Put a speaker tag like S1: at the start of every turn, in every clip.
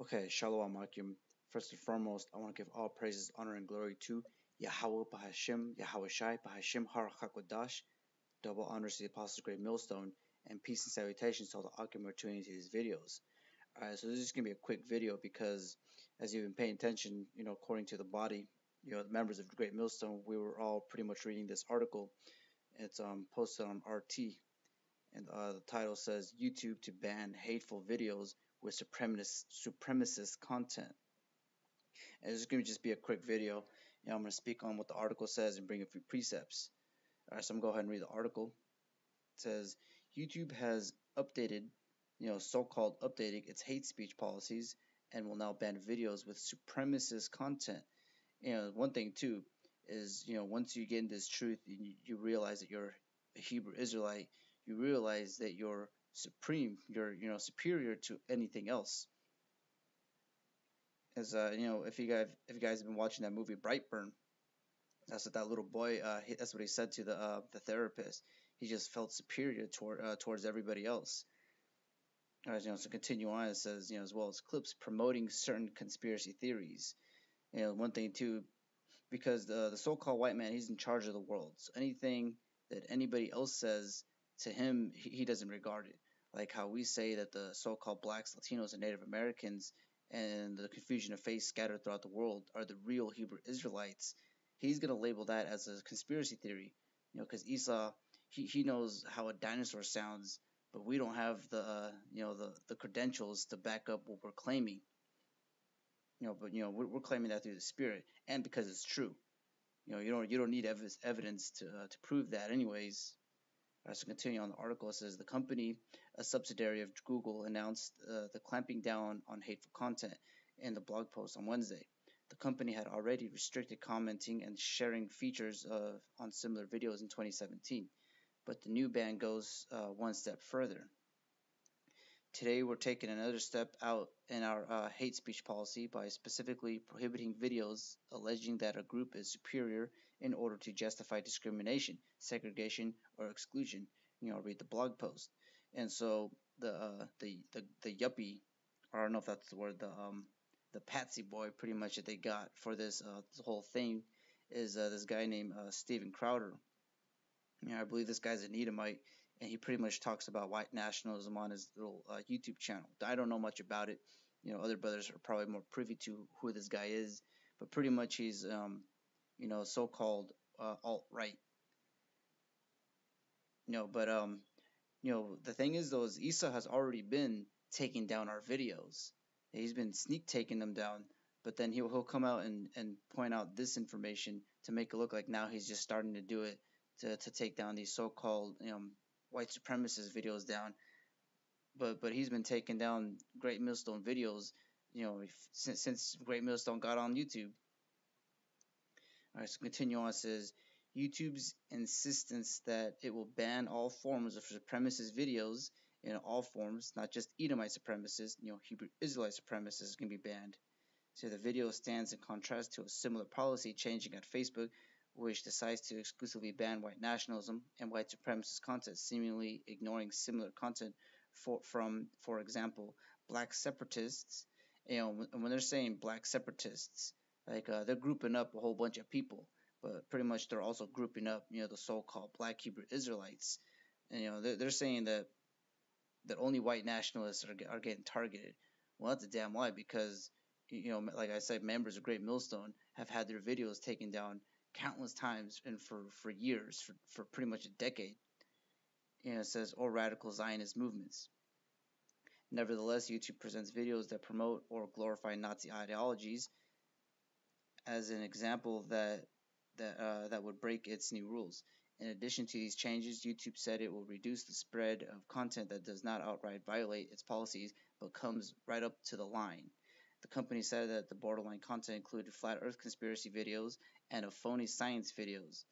S1: Okay, Shalom Akim. First and foremost, I want to give all praises, honor, and glory to Yahweh Bahashim, Yahweh Shai, Bahashim Har Hakwadash. Double honors to the Apostles' Great Millstone, and peace and salutations to all the Akim who are tuning into these videos. Alright, so this is going to be a quick video because, as you've been paying attention, according to the body, the members of the Great Millstone, we were all pretty much reading this article. It's posted on RT, and the title says YouTube to ban hateful videos with supremacist content. And this is going to just be a quick video. I'm going to speak on what the article says and bring a few precepts. Alright, so I'm going to go ahead and read the article. It says YouTube has updated, so-called updating its hate speech policies and will now ban videos with supremacist content. One thing too is, once you get into this truth, you realize that you're a Hebrew Israelite. You realize that you're supreme. You're, superior to anything else. As if you guys have been watching that movie Brightburn, that's what that little boy. That's what he said to the therapist. He just felt superior towards everybody else. So continue on. It says, as well as clips promoting certain conspiracy theories. One thing too, because the so-called white man, he's in charge of the world. So anything that anybody else says to him, he doesn't regard it. Like how we say that the so-called blacks, Latinos, and Native Americans and the confusion of faith scattered throughout the world are the real Hebrew Israelites. He's going to label that as a conspiracy theory, because Esau, he knows how a dinosaur sounds, but we don't have the credentials to back up what we're claiming. But we're claiming that through the Spirit, and because it's true. You don't need evidence to prove that, anyways. So continue on the article. It says the company, a subsidiary of Google, announced the clamping down on hateful content in the blog post on Wednesday. The company had already restricted commenting and sharing features on similar videos in 2017, but the new ban goes one step further. Today, we're taking another step out in our hate speech policy by specifically prohibiting videos alleging that a group is superior in order to justify discrimination, segregation, or exclusion. Read the blog post. And so the yuppie, or I don't know if that's the word, the patsy boy, pretty much that they got for this whole thing is this guy named Steven Crowder. I believe this guy's an Edomite, and he pretty much talks about white nationalism on his little YouTube channel. I don't know much about it. Other brothers are probably more privy to who this guy is, but pretty much he's, so-called alt-right. But the thing is, though, is Esau has already been taking down our videos. He's been sneak taking them down, but then he'll come out and point out this information to make it look like now he's just starting to do it to take down these so-called white supremacist videos down. But he's been taking down Great Millstone videos, since Great Millstone got on YouTube. All right, so continue on. It says YouTube's insistence that it will ban all forms of supremacist videos in all forms, not just Edomite supremacists, Hebrew Israelite supremacists can be banned. So the video stands in contrast to a similar policy changing at Facebook, which decides to exclusively ban white nationalism and white supremacist content, seemingly ignoring similar content from, for example, black separatists. When they're saying black separatists, like they're grouping up a whole bunch of people, but pretty much they're also grouping up, the so-called black Hebrew Israelites. And they're saying that only white nationalists are getting targeted. Well, that's a damn lie, because like I said, members of Great Millstone have had their videos taken down countless times and for years, for pretty much a decade. It says all radical Zionist movements. Nevertheless, YouTube presents videos that promote or glorify Nazi ideologies as an example that would break its new rules. In addition to these changes, YouTube said it will reduce the spread of content that does not outright violate its policies but comes right up to the line. The company said that the borderline content included flat earth conspiracy videos and of phony science videos.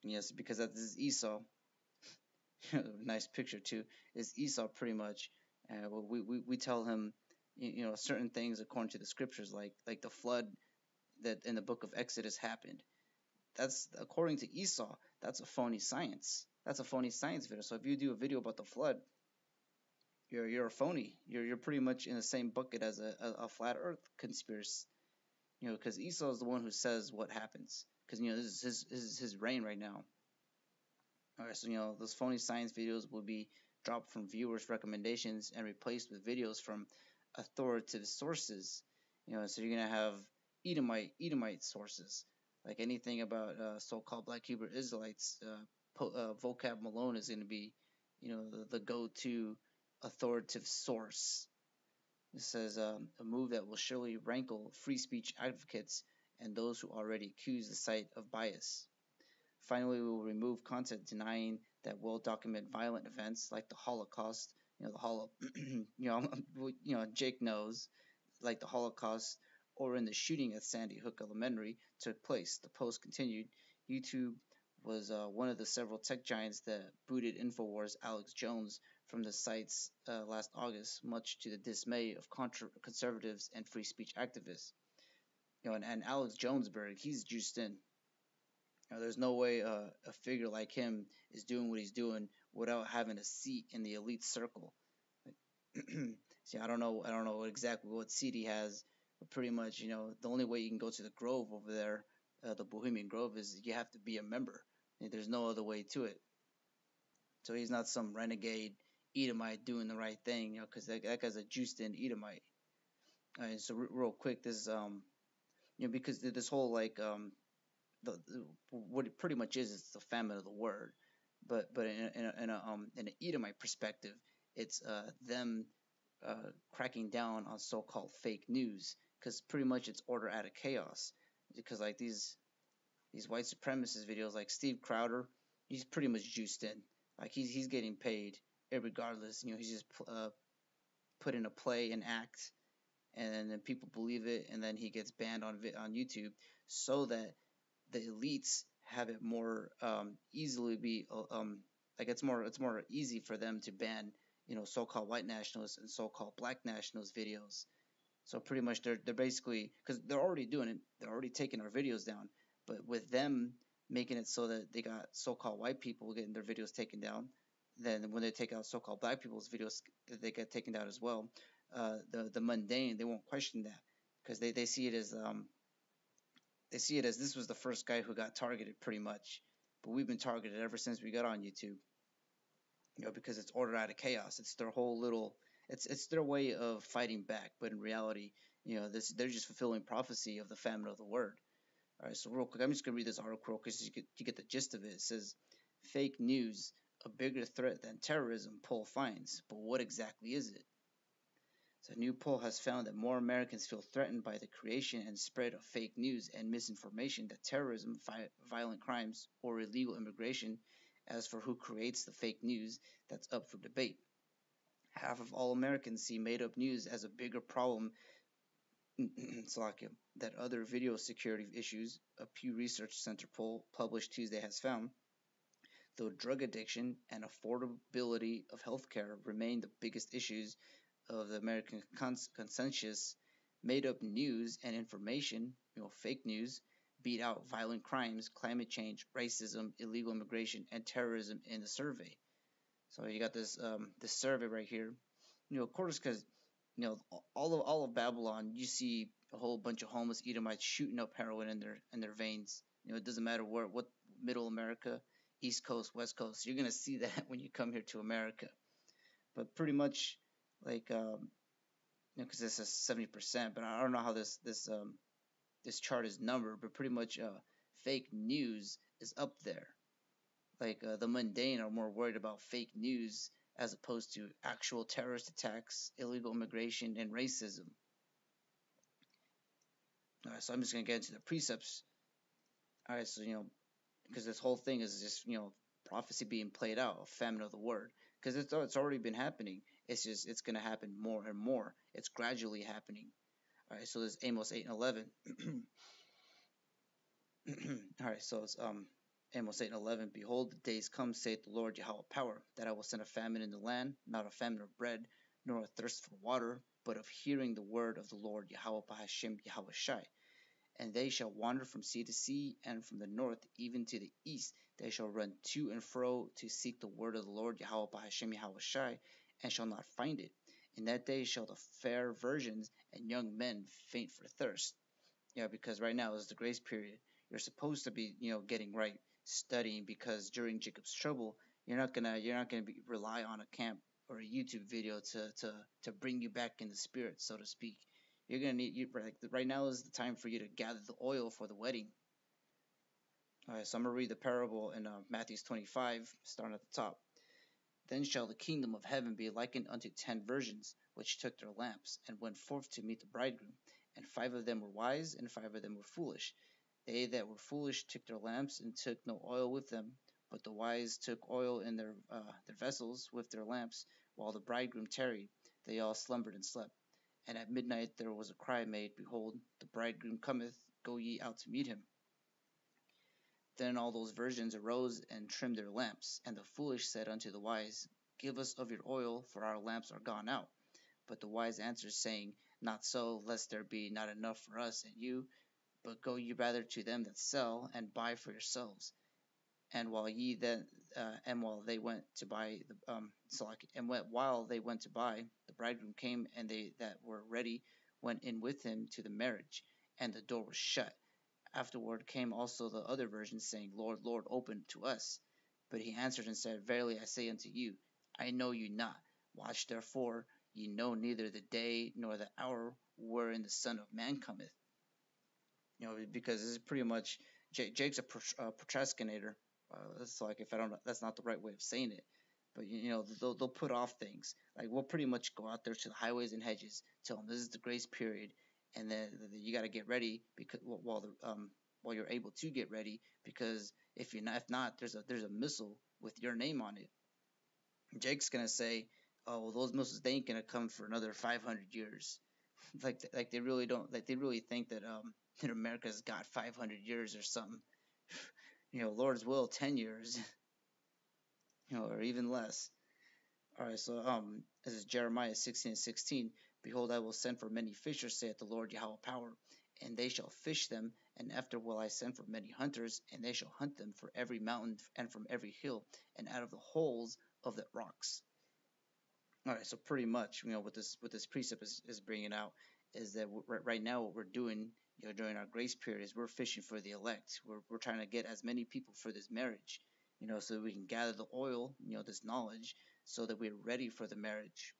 S1: Yes, because this is Esau. Nice picture too. Is Esau pretty much. We tell him, certain things according to the scriptures, like the flood that in the book of Exodus happened. That's, according to Esau, that's a phony science. That's a phony science video. So if you do a video about the flood, you're a phony. You're pretty much in the same bucket as a flat Earth conspiracy. Because Esau is the one who says what happens. Because this is his reign right now. All right, so those phony science videos will be dropped from viewers' recommendations and replaced with videos from authoritative sources. So you're gonna have Edomite sources, like anything about so-called Black Hebrew Israelites. Vocab Malone is gonna be, the go-to authoritative source. It says a move that will surely rankle free speech advocates and those who already accuse the site of bias. Finally, we will remove content denying that well-documented violent events like the Holocaust, the Jake knows, like the Holocaust or in the shooting at Sandy Hook Elementary took place. The post continued. YouTube was one of the several tech giants that booted Infowars Alex Jones from the sites last August, much to the dismay of conservatives and free speech activists. And Alex Jonesberg, he's juiced in. There's no way a figure like him is doing what he's doing without having a seat in the elite circle. See, I don't know exactly what seat he has, but pretty much, the only way you can go to the Grove over there, the Bohemian Grove, is you have to be a member. There's no other way to it. So he's not some renegade Edomite doing the right thing, because that guy's a juiced-in Edomite. All right, so real quick, this because this whole what it pretty much is, it's the famine of the word, but in an Edomite perspective, it's them cracking down on so-called fake news, because pretty much it's order out of chaos. Because like these white supremacist videos, like Steve Crowder, he's pretty much juiced in. Like he's getting paid regardless. He's just put in a play, an act, and then people believe it, and then he gets banned on YouTube, so that the elites have it more easily be like it's more easy for them to ban so-called white nationalists and so-called black nationalist videos. So pretty much they're basically, because they're already doing it, they're already taking our videos down, but with them making it so that they got so-called white people getting their videos taken down, then when they take out so-called black people's videos, they get taken down as well. The mundane, they won't question that, because they see it as this was the first guy who got targeted pretty much, but we've been targeted ever since we got on YouTube. Because it's order out of chaos. It's their whole little, it's their way of fighting back, but in reality, they're just fulfilling prophecy of the famine of the word. All right, so real quick, I'm just gonna read this article because you get the gist of it. It says, "Fake news, a bigger threat than terrorism," poll finds, but what exactly is it? So a new poll has found that more Americans feel threatened by the creation and spread of fake news and misinformation than terrorism, violent crimes, or illegal immigration. As for who creates the fake news, that's up for debate. Half of all Americans see made-up news as a bigger problem that other video security issues, a Pew Research Center poll published Tuesday has found. Though drug addiction and affordability of healthcare remain the biggest issues of the American consensus, made-up news and information, fake news, beat out violent crimes, climate change, racism, illegal immigration, and terrorism in the survey. So you got this survey right here. Of course, because all of Babylon, you see a whole bunch of homeless Edomites shooting up heroin in their veins. It doesn't matter what Middle America, East Coast, West Coast. You're gonna see that when you come here to America. But pretty much, like because this is 70%, but I don't know how this chart is numbered, but pretty much fake news is up there. Like the mundane are more worried about fake news as opposed to actual terrorist attacks, illegal immigration, and racism. All right, so I'm just gonna get into the precepts. All right, so because this whole thing is just prophecy being played out, a famine of the word, because it's already been happening. It's gonna happen more and more. It's gradually happening. All right, so there's Amos 8:11. All right, so it's Amos 8:11. Behold, the days come, saith the Lord Yahweh power, that I will send a famine in the land, not a famine of bread, nor a thirst for water, but of hearing the word of the Lord Yahweh Bahashem Yahweh Shai. And they shall wander from sea to sea, and from the north even to the east. They shall run to and fro to seek the word of the Lord Yahweh Bahashem Yahweh Shai, and shall not find it. In that day shall the fair virgins and young men faint for thirst. Yeah, because right now is the grace period. You're supposed to be, getting right, studying, because during Jacob's trouble, you're not gonna be rely on a camp or a YouTube video to bring you back in the spirit, so to speak. You're gonna need you like right now is the time for you to gather the oil for the wedding. All right, so I'm gonna read the parable in Matthew 25, starting at the top. Then shall the kingdom of heaven be likened unto 10 virgins, which took their lamps, and went forth to meet the bridegroom. And 5 of them were wise, and 5 of them were foolish. They that were foolish took their lamps, and took no oil with them. But the wise took oil in their vessels with their lamps, while the bridegroom tarried. They all slumbered and slept. And at midnight there was a cry made, Behold, the bridegroom cometh, go ye out to meet him. Then all those virgins arose and trimmed their lamps. And the foolish said unto the wise, Give us of your oil, for our lamps are gone out. But the wise answered, saying, Not so, lest there be not enough for us and you, but go ye rather to them that sell, and buy for yourselves. And while they went to buy, while they went to buy, the bridegroom came, and they that were ready went in with him to the marriage, and the door was shut. Afterward came also the other virgins, saying, Lord, Lord, open to us. But he answered and said, Verily I say unto you, I know you not. Watch therefore, ye know neither the day nor the hour wherein the Son of Man cometh. Because this is pretty much Jake's a procrastinator. That's like if I don't, that's not the right way of saying it. But they'll put off things. Like we'll pretty much go out there to the highways and hedges, tell them this is the grace period, and then you got to get ready because while you're able to get ready, because if not, there's a missile with your name on it. Jake's gonna say, oh well, those missiles they ain't gonna come for another 500 years. Like they really don't, like they really think that America's got 500 years or something. Lord's will 10 years, or even less. All right, so this is Jeremiah 16:16. Behold, I will send for many fishers, saith the Lord Yahweh power, and they shall fish them. And after will I send for many hunters, and they shall hunt them for every mountain and from every hill, and out of the holes of the rocks. All right, so pretty much, what this precept is bringing out is that right now what we're doing, during our grace period is we're fishing for the elect. We're trying to get as many people for this marriage, so that we can gather the oil, this knowledge, so that we're ready for the marriage.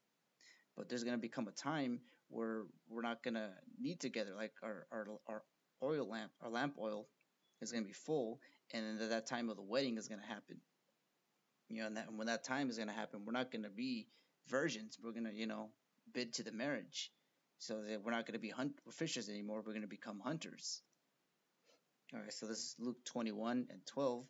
S1: But there's gonna become a time where we're not gonna need to gather, like our lamp oil is gonna be full, and then that time of the wedding is gonna happen. And when that time is going to happen, we're not going to be virgins. We're going to, bid to the marriage. So that we're not going to be fishers anymore. We're going to become hunters. All right, so this is Luke 21:12.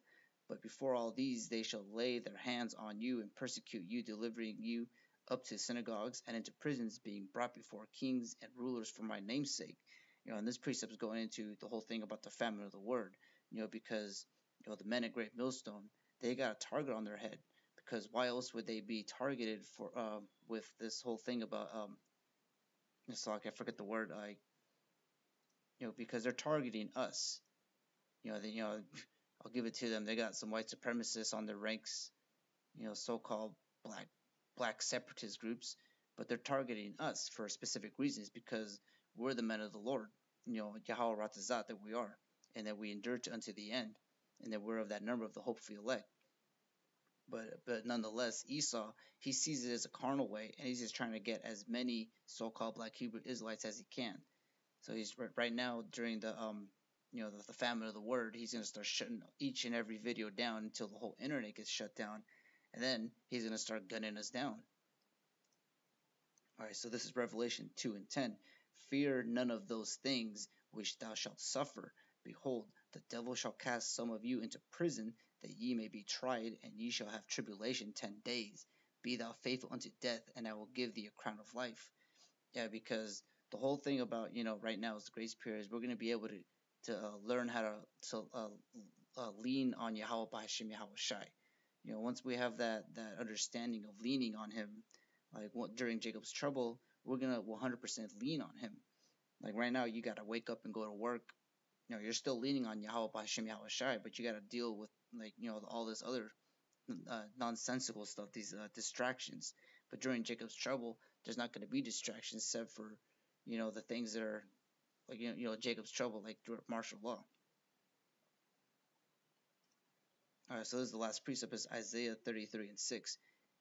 S1: But before all these, they shall lay their hands on you and persecute you, delivering you up to synagogues and into prisons, being brought before kings and rulers for my name's sake. And this precept is going into the whole thing about the famine of the word, because, the men at Great Millstone, they got a target on their head, because why else would they be targeted for with this whole thing about it's like I forget the word, like because they're targeting us. I'll give it to them. They got some white supremacists on their ranks, so-called black separatist groups, but they're targeting us for specific reasons, because we're the men of the Lord, Yahweh Ratazat that we are, and that we endure to unto the end, and that we're of that number of the hopefully elect. But nonetheless, Esau, he sees it as a carnal way, and he's just trying to get as many so-called black Hebrew Israelites as he can. So he's right now during the famine of the word, he's going to start shutting each and every video down until the whole internet gets shut down, and then he's going to start gunning us down. All right, so this is Revelation 2:10. Fear none of those things which thou shalt suffer. Behold, the devil shall cast some of you into prison, that ye may be tried, and ye shall have tribulation 10 days. Be thou faithful unto death, and I will give thee a crown of life. Yeah, because the whole thing about, right now is the grace period, is we're going to be able to learn how to lean on Yahweh B'Hashem Yahweh Shai. Once we have that understanding of leaning on him, like during Jacob's trouble, we're going to 100% lean on him. Like right now, you got to wake up and go to work. You're still leaning on Yahweh B'Hashem Yahweh Shai, but you got to deal with all this other nonsensical stuff, these distractions. But during Jacob's trouble, there's not going to be distractions except for, the things that are like, Jacob's trouble, like martial law. All right, so this is the last precept is Isaiah 33:6.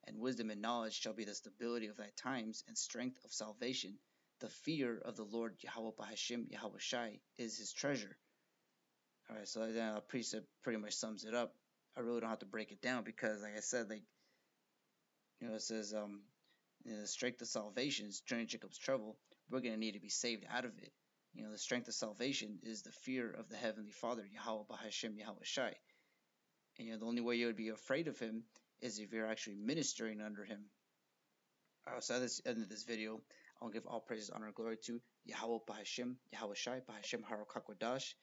S1: And wisdom and knowledge shall be the stability of thy times and strength of salvation. The fear of the Lord Yahweh Bahashim Yahweh Shai is his treasure. All right, so that precept pretty much sums it up. I really don't have to break it down because, like I said, it says, the strength of salvation is during Jacob's trouble. We're going to need to be saved out of it. The strength of salvation is the fear of the Heavenly Father, Yahweh Bahashim Yahweh Shai. And the only way you would be afraid of him is if you're actually ministering under him. So at the end of this video, I'll give all praises, honor, and glory to Yahweh Bahashim Yahweh Shai Bahashim Harokakwadash.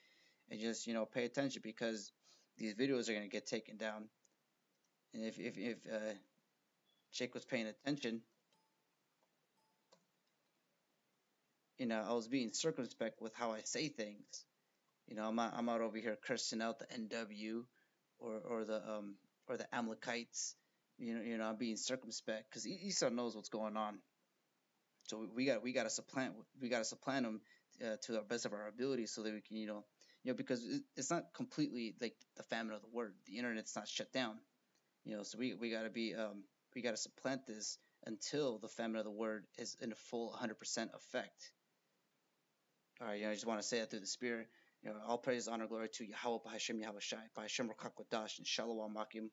S1: And just pay attention because these videos are going to get taken down. And if Jake was paying attention, I was being circumspect with how I say things. I'm not over here cursing out the NW or the Amalekites. I'm being circumspect because Esau knows what's going on. So we got to supplant them to the best of our ability so that we can because it's not completely like the famine of the word. The internet's not shut down. So we got to be we got to supplant this until the famine of the word is in a full 100% effect. All right, I just want to say that through the spirit. All praise, honor, glory to Yahweh, Bahashim, Yahweh Shai, Bahashim, Rakakwadash, and Shalom, Makim.